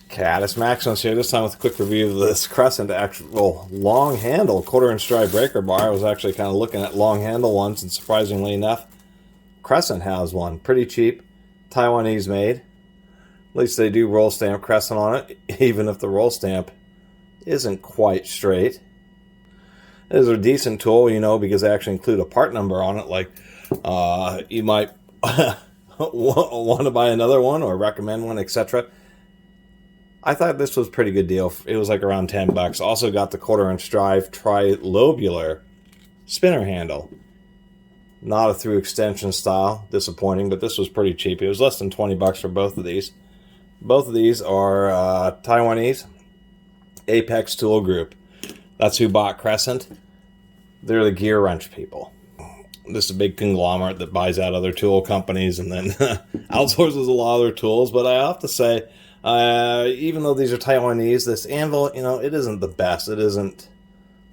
Catus Maximus here, this time with a quick review of this Crescent actual long handle 1/4 inch drive breaker bar. I was actually kind of looking at long handle ones, and surprisingly enough, Crescent has one. Pretty cheap, Taiwanese made. At least they do roll stamp Crescent on it, even if the roll stamp isn't quite straight. It is a decent tool, you know, because they actually include a part number on it, like you might want to buy another one or recommend one, etc. I thought this was a pretty good deal. It was like around 10 bucks. Also got the 1/4 inch drive Tri-Lobular spinner handle. Not a through extension style. Disappointing, but this was pretty cheap. It was less than 20 bucks for both of these. Both of these are Taiwanese Apex Tool Group. That's who bought Crescent. They're the gear wrench people. This is a big conglomerate that buys out other tool companies and then outsources a lot of their tools. But I have to say, even though these are Taiwanese, this anvil, you know, it isn't the best. It isn't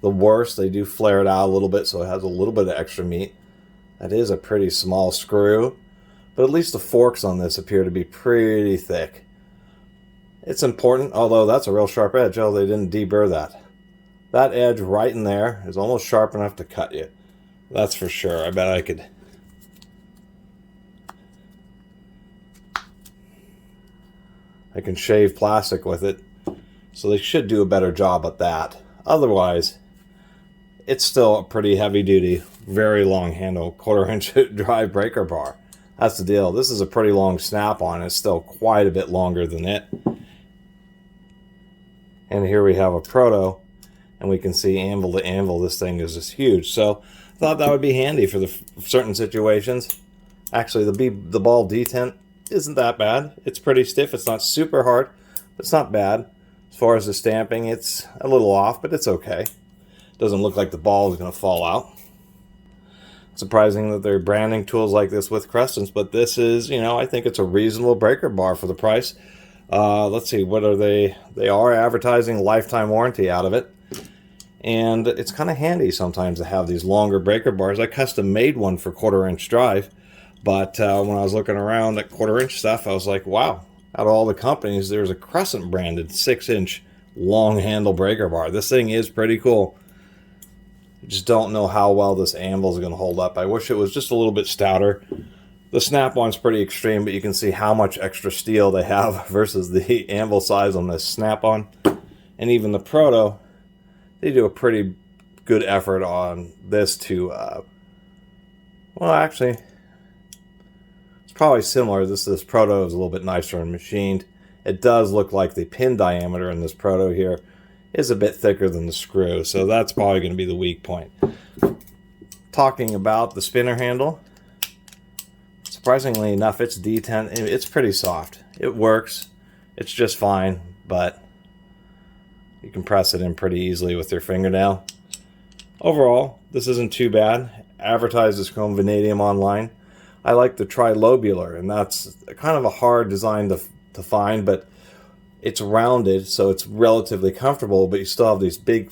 the worst. They do flare it out a little bit, so it has a little bit of extra meat. That is a pretty small screw, but at least the forks on this appear to be pretty thick. It's important, although that's a real sharp edge. Oh, they didn't deburr that. That edge right in there is almost sharp enough to cut you. That's for sure. I bet I could... I can shave plastic with it, so they should do a better job at that. Otherwise, it's still a pretty heavy-duty, very long handle 1/4 inch drive breaker bar. That's the deal. This is a pretty long snap-on. It's still quite a bit longer than it. And here we have a proto, and we can see anvil to anvil. This thing is just huge. So I thought that would be handy for the certain situations. Actually, the ball detent isn't that bad. It's pretty stiff. It's not super hard, but it's not bad. As far as the stamping, it's a little off, but it's okay. Doesn't look like the ball is going to fall out. Surprising that they're branding tools like this with Crescents, but this is, you know, I think it's a reasonable breaker bar for the price. Let's see, what are they? They are advertising lifetime warranty out of it. And it's kind of handy sometimes to have these longer breaker bars. I custom made one for 1/4 inch drive, but when I was looking around at 1/4 inch stuff, I was like, wow, out of all the companies, there's a Crescent branded 6-inch long handle breaker bar. This thing is pretty cool. I just don't know how well this anvil is going to hold up. I wish it was just a little bit stouter. The snap-on's pretty extreme, but you can see how much extra steel they have versus the anvil size on this snap-on. And even the proto, they do a pretty good effort on this to, well, actually, it's probably similar. This proto is a little bit nicer and machined. It does look like the pin diameter in this proto here is a bit thicker than the screw, so that's probably going to be the weak point. Talking about the spinner handle, surprisingly enough, it's D10. It's pretty soft. It works. It's just fine, but you can press it in pretty easily with your fingernail. Overall, this isn't too bad. Advertised as chrome vanadium online. I like the Tri-Lobular, and that's kind of a hard design to find, but it's rounded, so it's relatively comfortable, but you still have these big,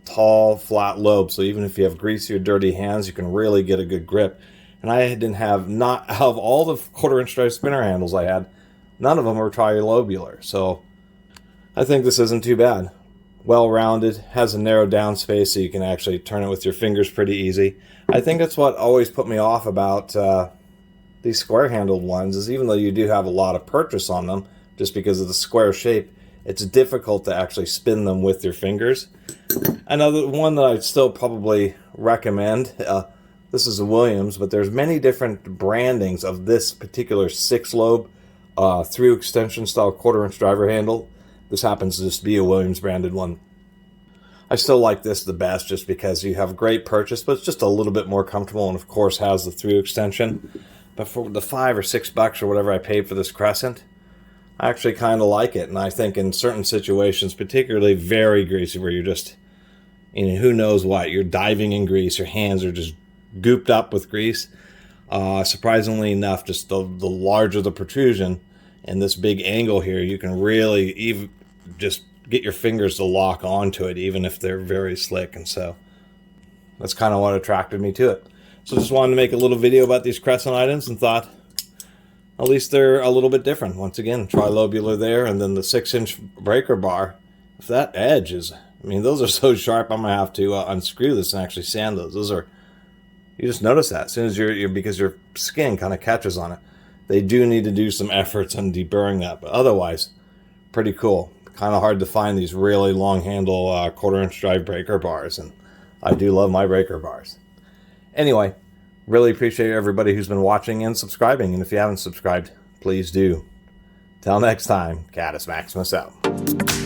tall, flat lobes, so even if you have greasy or dirty hands, you can really get a good grip. And I didn't have, not out of all the 1/4 inch drive spinner handles I had, none of them were Tri-Lobular, so I think this isn't too bad. Well-rounded, has a narrow down space so you can actually turn it with your fingers pretty easy. I think that's what always put me off about these square-handled ones, is even though you do have a lot of purchase on them, just because of the square shape, it's difficult to actually spin them with your fingers. Another one that I'd still probably recommend, this is a Williams, but there's many different brandings of this particular 6-lobe through extension style 1/4 inch driver handle. This happens to just be a Williams branded one. I still like this the best just because you have great purchase, but it's just a little bit more comfortable, and of course has the through extension. But for the $5 or $6 or whatever I paid for this Crescent, I actually kind of like it. And I think in certain situations, particularly very greasy, where you're just, you know, who knows what, you're diving in grease, your hands are just gooped up with grease. Surprisingly enough, just the larger the protrusion and this big angle here, you can really even just get your fingers to lock onto it, even if they're very slick. And so that's kind of what attracted me to it. So just wanted to make a little video about these Crescent items and thought At least they're a little bit different. Once again, tri-lobular there, and then the 6-inch breaker bar. If that edge is, I mean, those are so sharp, I'm going to have to unscrew this and actually sand those. Those are, you just notice that as soon as because your skin kind of catches on it. They do need to do some efforts on deburring that, but otherwise, pretty cool. Kind of hard to find these really long handle 1/4-inch drive breaker bars, and I do love my breaker bars. Anyway, really appreciate everybody who's been watching and subscribing, and if you haven't subscribed, please do. Till next time, Catus Maximus out.